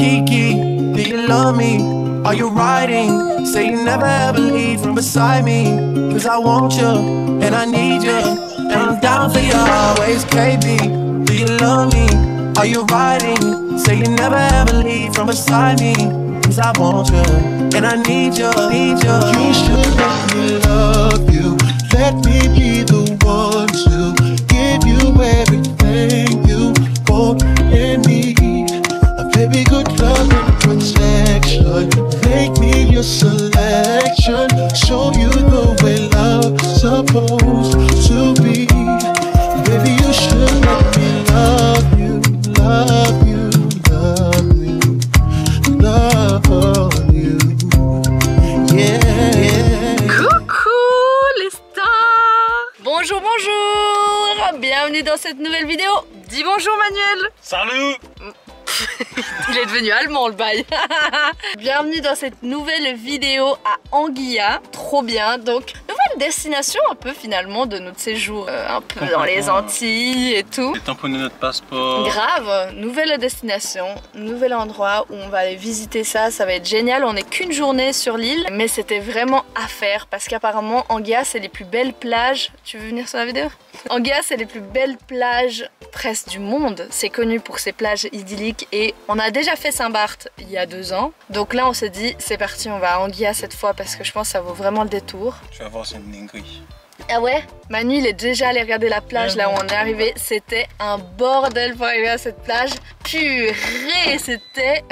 Kiki, do you love me? Are you riding? Say you never ever leave from beside me. Cause I want you, and I need you, and I'm down for you always. KB, do you love me? Are you riding? Say you never ever leave from beside me. Cause I want you, and I need you, need you. You should let me love you. Let me be the one to give you everything you want and need. A baby, good love and protection. Make me your selection. Show you the way love's supposed to be. Baby, you should let me love you, love you, love you, love you. Yeah. Coucou les stars! Bonjour, bonjour! Bienvenue dans cette nouvelle vidéo. Dis bonjour Manuel! Salut! Il est devenu allemand le bail. Bienvenue dans cette nouvelle vidéo à Anguilla. Trop bien. Donc, nouvelle destination un peu finalement de notre séjour. Un peu dans les Antilles et tout. J'ai tamponné notre passeport. Grave. Nouvelle destination, nouvel endroit où on va aller visiter ça. Ça va être génial. On n'est qu'une journée sur l'île. Mais c'était vraiment à faire parce qu'apparemment Anguilla c'est les plus belles plages. Tu veux venir sur la vidéo? Anguilla c'est les plus belles plages presque du monde. C'est connu pour ses plages idylliques. Et on a déjà fait Saint-Barth il y a 2 ans. Donc là on s'est dit c'est parti, on va à Anguilla cette fois parce que je pense que ça vaut vraiment le détour. Tu vas voir, c'est une dinguerie. Ah ouais? Manu il est déjà allé regarder la plage là où on est arrivé. C'était un bordel pour arriver à cette plage. Purée, c'était...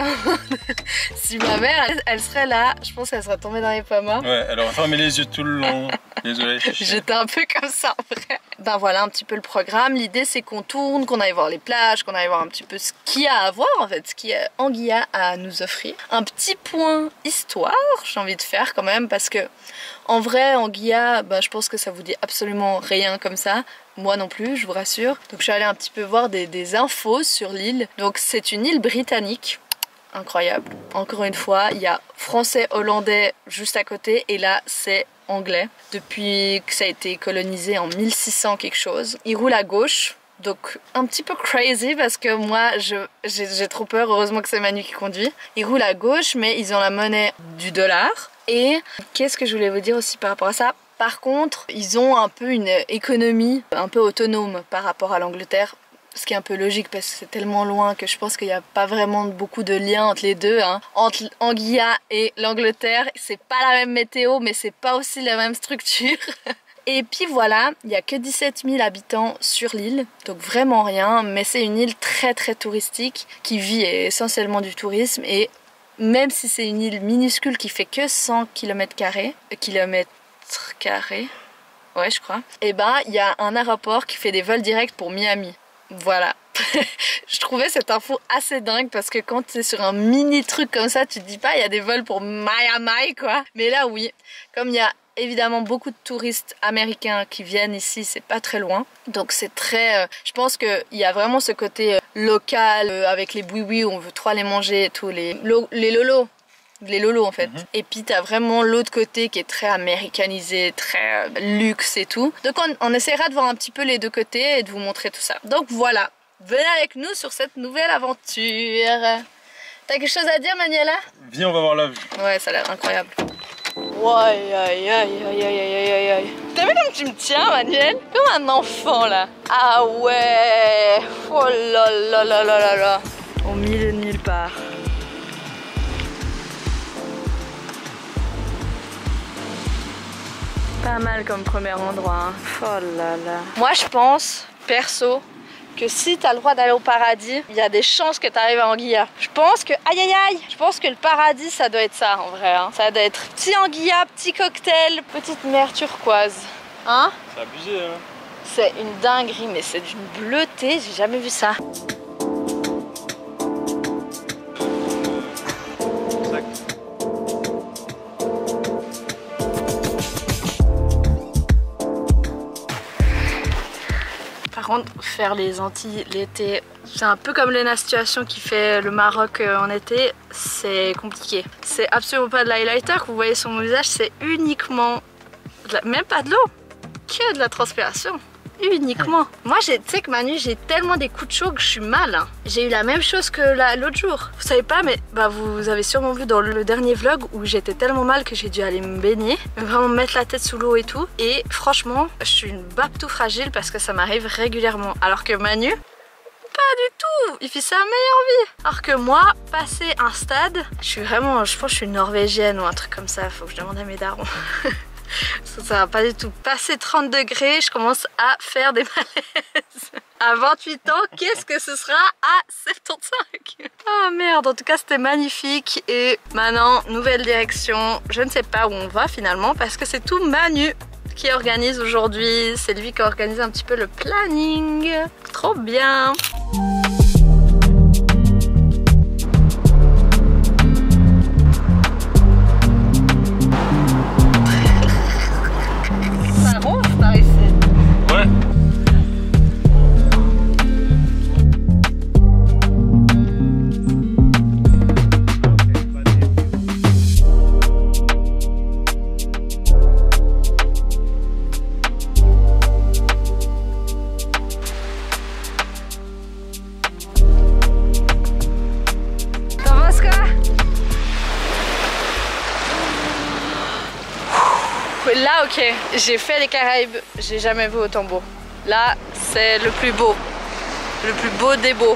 Si ma mère elle serait là, je pense qu'elle serait tombée dans les pommes. Hein. Ouais, elle aurait fermé les yeux tout le long. Désolé. J'étais un peu comme ça en vrai. Ben voilà un petit peu le programme. L'idée c'est qu'on tourne, qu'on aille voir les plages, qu'on aille voir un petit peu ce qu'il y a à voir en fait, ce qu'il y a Anguilla à nous offrir. Un petit point histoire j'ai envie de faire quand même parce que en vrai Anguilla, ben, je pense que ça vous dit absolument rien comme ça. Moi non plus, je vous rassure. Donc je suis allée un petit peu voir des infos sur l'île. Donc c'est une île britannique. Incroyable. Encore une fois, il y a français, hollandais juste à côté et là c'est anglais. Depuis que ça a été colonisé en 1600 quelque chose. Il roule à gauche. Donc un petit peu crazy parce que moi j'ai trop peur. Heureusement que c'est Manu qui conduit. Il roule à gauche mais ils ont la monnaie du dollar. Et qu'est-ce que je voulais vous dire aussi par rapport à ça? Par contre, ils ont un peu une économie un peu autonome par rapport à l'Angleterre. Ce qui est un peu logique parce que c'est tellement loin que je pense qu'il n'y a pas vraiment beaucoup de lien entre les deux. Hein. Entre Anguilla et l'Angleterre, c'est pas la même météo mais c'est pas aussi la même structure. Et puis voilà, il n'y a que 17 000 habitants sur l'île, donc vraiment rien. Mais c'est une île très très touristique qui vit essentiellement du tourisme. Et même si c'est une île minuscule qui fait que 100 km², ouais je crois, et ben il y a un aéroport qui fait des vols directs pour Miami. Voilà. Je trouvais cette info assez dingue parce que quand tu es sur un mini truc comme ça, tu te dis pas il y a des vols pour Miami quoi. Mais là oui, comme il y a évidemment beaucoup de touristes américains qui viennent ici, c'est pas très loin. Donc c'est très... je pense qu'il y a vraiment ce côté local avec les boui-boui où on veut trop aller manger et tout, les lolos. Les lolos en fait. Et puis t'as vraiment l'autre côté qui est très américanisé, très luxe et tout. Donc on essaiera de voir un petit peu les deux côtés et de vous montrer tout ça. Donc voilà, venez avec nous sur cette nouvelle aventure. T'as quelque chose à dire Manuela? Viens, on va voir la vue. Ouais, ça a l'air incroyable. Ouais, aïe, aïe, aïe, aïe, aïe, aïe, aïe. T'as vu comme tu me tiens Manuel? Comme un enfant là. Ah ouais. Oh là là là là là là. Au milieu de nulle part. Pas mal comme premier endroit. Hein. Oh là là. Moi je pense, perso, que si t'as le droit d'aller au paradis, il y a des chances que t'arrives à Anguilla. Je pense que, aïe aïe aïe, je pense que le paradis ça doit être ça en vrai. Hein. Ça doit être petit Anguilla, petit cocktail, petite mer turquoise. Hein? C'est abusé hein. C'est une dinguerie, mais c'est d'une bleuté, j'ai jamais vu ça. Par contre, faire les Antilles l'été, c'est un peu comme la situation qui fait le Maroc en été, c'est compliqué. C'est absolument pas de l'highlighter que vous voyez sur mon visage, c'est uniquement, même pas de l'eau, que de la transpiration. uniquement. Moi, tu sais que Manu, j'ai tellement des coups de chaud que je suis mal. Hein. J'ai eu la même chose que l'autre jour. Vous savez pas, mais bah, vous avez sûrement vu dans le dernier vlog où j'étais tellement mal que j'ai dû aller me baigner, vraiment mettre la tête sous l'eau et tout. Et franchement, je suis une babtou fragile parce que ça m'arrive régulièrement. Alors que Manu, pas du tout, il fait sa meilleure vie. Alors que moi, passer un stade, je pense que je suis norvégienne ou un truc comme ça, faut que je demande à mes darons. Ça va pas du tout. Passer 30 degrés, je commence à faire des malaises. À 28 ans, qu'est-ce que ce sera à 75? Ah merde, en tout cas c'était magnifique. Et maintenant, nouvelle direction. Je ne sais pas où on va finalement parce que c'est tout Manu qui organise aujourd'hui. C'est lui qui a organisé un petit peu le planning. Trop bien. Ça ronfle par ici. Ouais. Là, ok, j'ai fait les Caraïbes, j'ai jamais vu autant beau. Là, c'est le plus beau des beaux.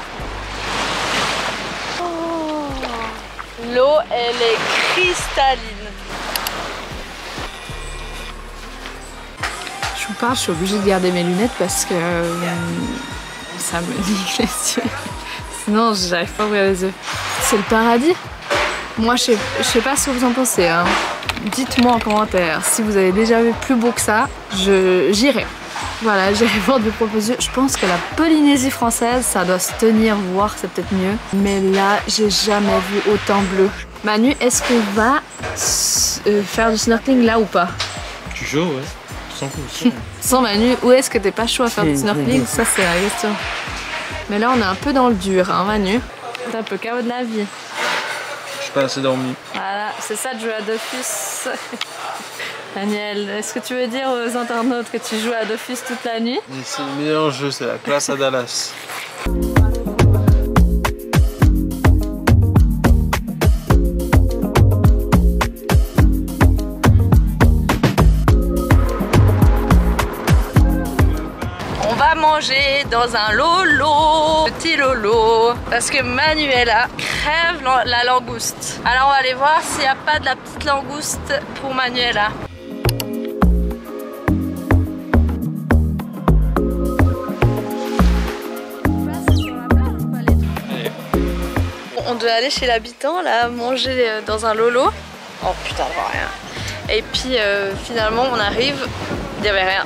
Oh, l'eau, elle est cristalline. Je vous parle, je suis obligée de garder mes lunettes parce que ça me nique les yeux. Sinon, j'arrive pas à ouvrir les yeux. C'est le paradis. Moi, je sais pas ce que vous en pensez. Hein. Dites-moi en commentaire si vous avez déjà vu plus beau que ça. J'irai. Voilà, j'irai voir de propres yeux. Je pense que la Polynésie française, ça doit se tenir, voir, c'est peut-être mieux. Mais là, j'ai jamais vu autant bleu. Manu, est-ce qu'on va faire du snorkeling là ou pas? Tu joues, ouais. Sans coup. Sans Manu, où est-ce que t'es pas chaud à faire du snorkeling? Ça, c'est la question. Mais là, on est un peu dans le dur, hein, Manu. T'es un peu KO de la vie. Je suis pas assez dormi. Voilà, c'est ça de jouer à Dofus. Daniel, est-ce que tu veux dire aux internautes que tu joues à Dofus toute la nuit? C'est le meilleur jeu, c'est la classe à Dallas. On va manger dans un lolo, petit lolo, parce que Manuela crève la langouste. Alors on va aller voir s'il n'y a pas de la petite langouste pour Manuela. On doit aller chez l'habitant là, manger dans un lolo. Oh putain, je vois rien. Et puis finalement on arrive, il n'y avait rien.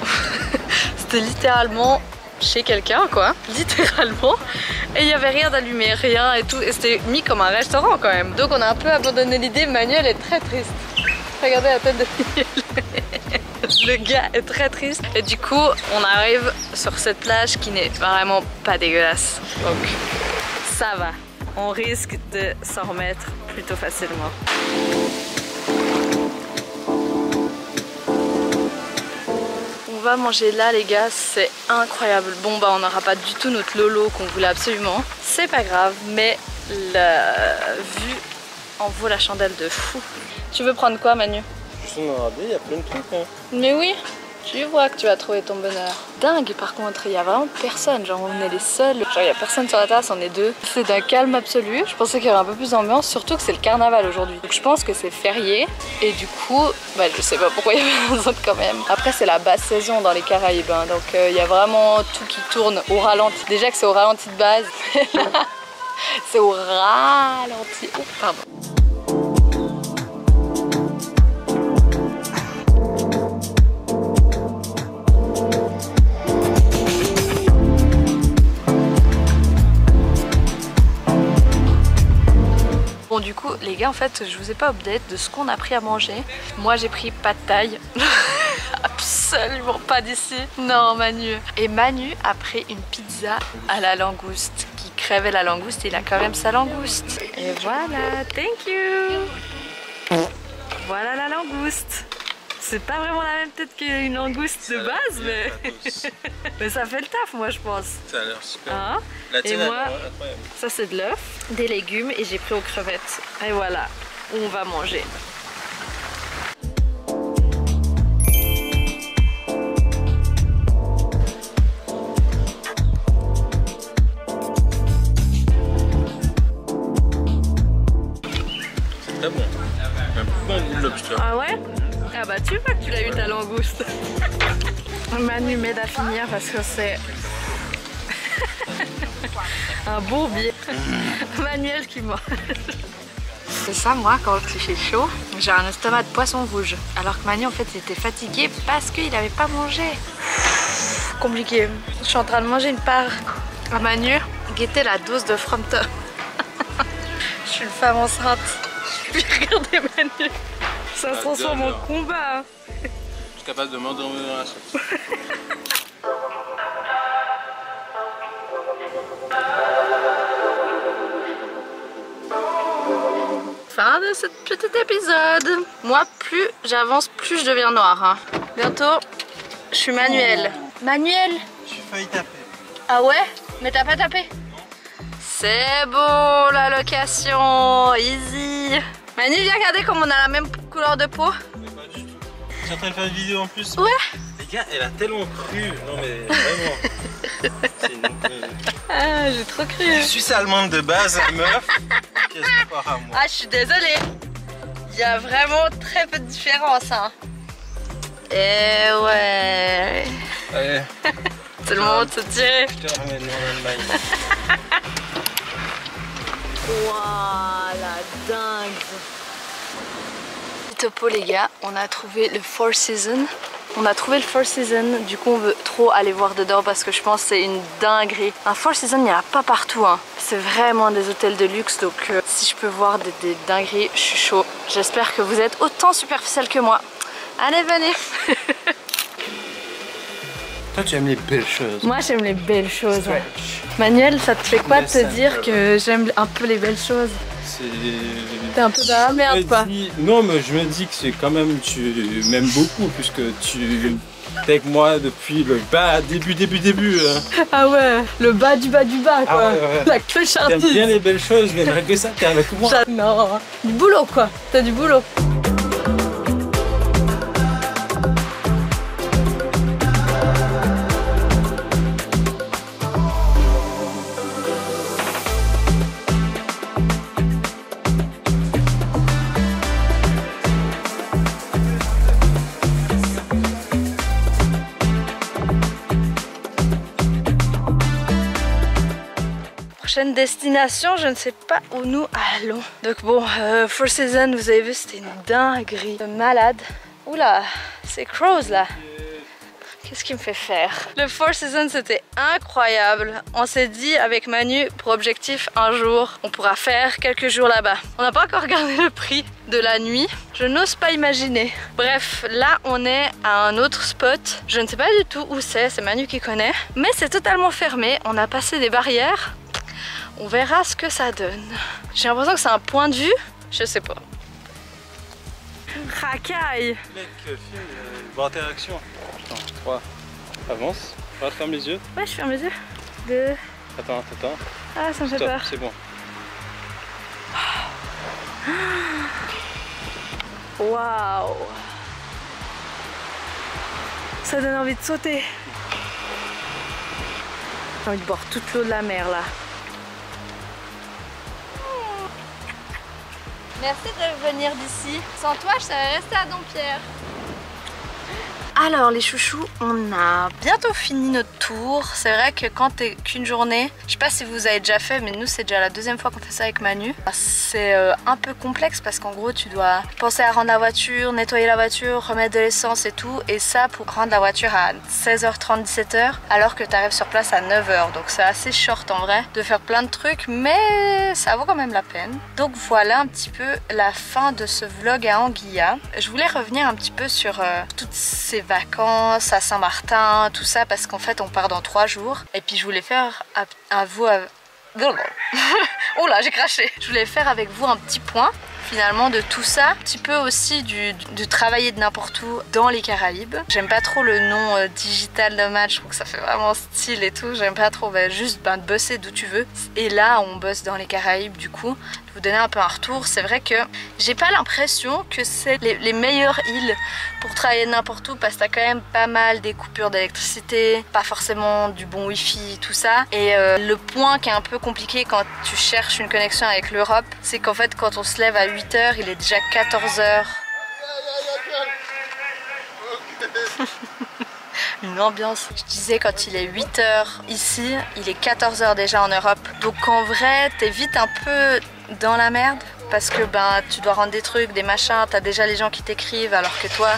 C'était littéralement chez quelqu'un quoi, littéralement. Et il n'y avait rien d'allumé, rien et tout. Et c'était mis comme un restaurant quand même. Donc on a un peu abandonné l'idée. Manuel est très triste. Regardez la tête de Manuel. Le gars est très triste. Et du coup, on arrive sur cette plage qui n'est vraiment pas dégueulasse. Donc ça va. On risque de s'en remettre plutôt facilement. On va manger là les gars, c'est incroyable. Bon bah on n'aura pas du tout notre lolo qu'on voulait absolument. C'est pas grave, mais la vue en vaut la chandelle de fou. Tu veux prendre quoi Manu? Juste en regarder, il y a plein de trucs. Hein. Mais oui, tu vois que tu vas trouver ton bonheur. Dingue par contre, il y a vraiment personne, genre on est les seuls. Genre il y a personne sur la terrasse, on est deux. C'est d'un calme absolu, je pensais qu'il y aurait un peu plus d'ambiance, surtout que c'est le carnaval aujourd'hui. Donc je pense que c'est férié et du coup, bah je sais pas pourquoi il y avait un autre quand même. Après c'est la basse saison dans les Caraïbes, hein, donc il y a vraiment tout qui tourne au ralenti. Déjà que c'est au ralenti de base, là c'est au ralenti. Oh pardon. Bon du coup les gars en fait je vous ai pas update de ce qu'on a pris à manger. Moi j'ai pris pas de taille. Absolument pas d'ici. Non Manu. Et Manu a pris une pizza à la langouste. Qui crèvait la langouste, il a quand même sa langouste. Et voilà, thank you. Voilà la langouste. c'est pas vraiment la même tête qu'une langouste de base, mais... mais ça fait le taf, moi je pense. Ça a l'air super. Hein? La tienne, Et moi, elle est incroyable. ça c'est de l'œuf, des légumes et j'ai pris aux crevettes. Et voilà, où on va manger. C'est très bon. Un bon goût de lobster. Ah ouais? Ah bah tu vois que tu l'as eu ta langouste. Manu m'aide à finir parce que c'est un bourbier. Manuel qui mange. C'est ça moi quand il fait chaud, j'ai un estomac de poisson rouge. Alors que Manu en fait il était fatigué parce qu'il n'avait pas mangé. Compliqué. Je suis en train de manger une part à Manu. Guettez la dose de Frompton. Je suis une femme enceinte. Puis regardez Manu. Ça se transforme en combat. Je suis capable de m'endormir dans la sauce. Fin de ce petit épisode. Moi, plus j'avance, plus je deviens noire. Hein. Bientôt, je suis Manuel. Manuel? J'ai failli taper. Ah ouais? Mais t'as pas tapé? C'est beau la location, easy. Manu, viens regarder comme on a la même couleur de peau. Mais pas du tout. Je suis en train de faire une vidéo en plus. Ouais. Les gars, elle a tellement cru. Non mais vraiment. C'est une... Ah, j'ai trop cru. Je suis allemande de base, la meuf. Qu'est-ce que part à moi? Ah, je suis désolée. Il y a vraiment très peu de différence. Hein. Et ouais. Allez, C'est le moment de se tirer. je te ramène en Allemagne. Waouh, la dingue. Topo les gars, on a trouvé le Four Seasons. On a trouvé le Four Seasons, du coup on veut trop aller voir dedans parce que je pense que c'est une dinguerie. Un Four Seasons, il n'y en a pas partout, hein. C'est vraiment des hôtels de luxe, donc si je peux voir des dingueries, je suis chaud. J'espère que vous êtes autant superficiel que moi. Allez, venez. Toi, tu aimes les belles choses. Moi j'aime les belles choses. Hein. Manuel, ça te fait quoi de te dire que j'aime un peu les belles choses? T'es un peu dans la merde quoi. Non, mais je me dis que c'est quand même, tu m'aimes beaucoup puisque tu es avec moi depuis le bas, début. Hein. Ah ouais, le bas du bas quoi. Ah ouais. La queue T'aimes charpie. bien les belles choses, mais malgré ça, t'es avec moi. Non, du boulot quoi. T'as du boulot. Prochaine destination, je ne sais pas où nous allons. Donc bon, Four Seasons, vous avez vu, c'était une dinguerie. Malade. Oula, c'est Crows là. Qu'est-ce qu'il me fait faire? Le Four Seasons, c'était incroyable. On s'est dit avec Manu, pour objectif, un jour, on pourra faire quelques jours là-bas. On n'a pas encore regardé le prix de la nuit. Je n'ose pas imaginer. Bref, là, on est à un autre spot. Je ne sais pas du tout où c'est Manu qui connaît. Mais c'est totalement fermé. On a passé des barrières. On verra ce que ça donne. J'ai l'impression que c'est un point de vue. Je sais pas. Racaille. Mec, film, bonne interaction. Attends, 3. Avance. Regarde, ferme les yeux. Ouais, je ferme les yeux. 2. Attends. Ah, ça me fait Stop, peur. c'est bon. Waouh. Ça donne envie de sauter. J'ai envie de boire toute l'eau de la mer là. Merci de venir d'ici. Sans toi, je serais restée à Dompierre. Alors les chouchous, on a bientôt fini notre tour. C'est vrai que quand t'es qu'une journée, je sais pas si vous avez déjà fait, mais nous c'est déjà la deuxième fois qu'on fait ça avec Manu. C'est un peu complexe parce qu'en gros tu dois penser à rendre la voiture, nettoyer la voiture, remettre de l'essence et tout. Et ça pour rendre la voiture à 16h30, 17h alors que tu arrives sur place à 9h. Donc c'est assez short en vrai de faire plein de trucs, mais ça vaut quand même la peine. Donc voilà un petit peu la fin de ce vlog à Anguilla. Je voulais revenir un petit peu sur toutes ces vacances à Saint-Martin, tout ça, parce qu'en fait on part dans 3 jours. Et puis je voulais faire oh là j'ai craché. Je voulais faire avec vous un petit point. finalement de tout ça, un petit peu aussi de travailler de n'importe où dans les Caraïbes. J'aime pas trop le nom digital nomade, je trouve que ça fait vraiment style et tout. J'aime pas trop, juste de bosser d'où tu veux. Et là on bosse dans les Caraïbes du coup. De vous donner un peu un retour, c'est vrai que j'ai pas l'impression que c'est les meilleures îles pour travailler de n'importe où, parce que t'as quand même pas mal des coupures d'électricité, pas forcément du bon wifi, tout ça. Et le point qui est un peu compliqué quand tu cherches une connexion avec l'Europe, c'est qu'en fait quand on se lève à 8 h, il est déjà 14 h. Une ambiance. Je disais quand il est 8 h ici, il est 14 h déjà en Europe. Donc en vrai, t'es vite un peu dans la merde parce que tu dois rendre des trucs, des machins, t'as déjà les gens qui t'écrivent alors que toi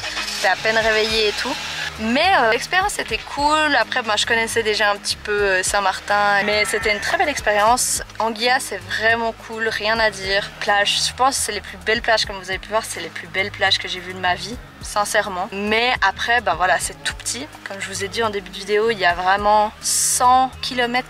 t'es à peine réveillé et tout. Mais l'expérience était cool. Après je connaissais déjà un petit peu Saint-Martin, mais c'était une très belle expérience. Anguilla c'est vraiment cool, rien à dire. Plage, je pense que c'est les plus belles plages, comme vous avez pu voir, c'est les plus belles plages que j'ai vues de ma vie, sincèrement. Mais après voilà, c'est tout petit. Comme je vous ai dit en début de vidéo, il y a vraiment 100 km².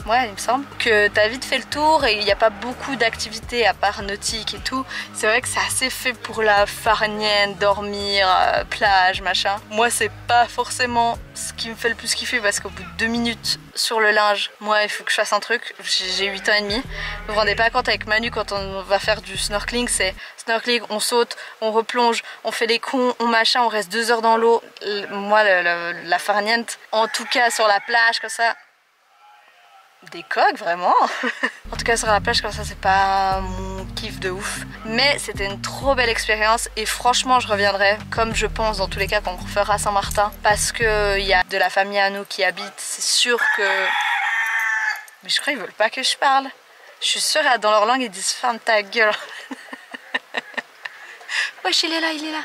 Ouais, il me semble que t'as vite fait le tour et il n'y a pas beaucoup d'activités à part nautique et tout. C'est vrai que c'est assez fait pour la farnienne, dormir, plage, machin. Moi, c'est pas forcément ce qui me fait le plus kiffer parce qu'au bout de 2 minutes sur le linge, moi, il faut que je fasse un truc. J'ai 8 ans et demi. Vous vous rendez pas compte avec Manu quand on va faire du snorkeling, c'est snorkeling, on saute, on replonge, on fait des cons, on machin, on reste 2 heures dans l'eau. Moi, la farniente, en tout cas sur la plage comme ça, des coques vraiment. En tout cas sur la plage comme ça, c'est pas mon kiff de ouf, mais c'était une trop belle expérience et franchement je reviendrai, comme je pense dans tous les cas qu'on refera Saint-Martin, parce que il y a de la famille à nous qui habite. C'est sûr que, mais je crois qu'ils veulent pas que je parle. Je suis sûre dans leur langue ils disent ferme ta gueule. Wesh, il est là.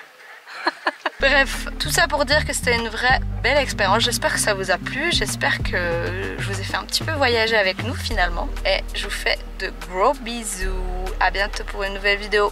Bref, tout ça pour dire que c'était une vraie belle expérience. J'espère que ça vous a plu, j'espère que je vous ai fait un petit peu voyager avec nous finalement. Et je vous fais de gros bisous. À bientôt pour une nouvelle vidéo.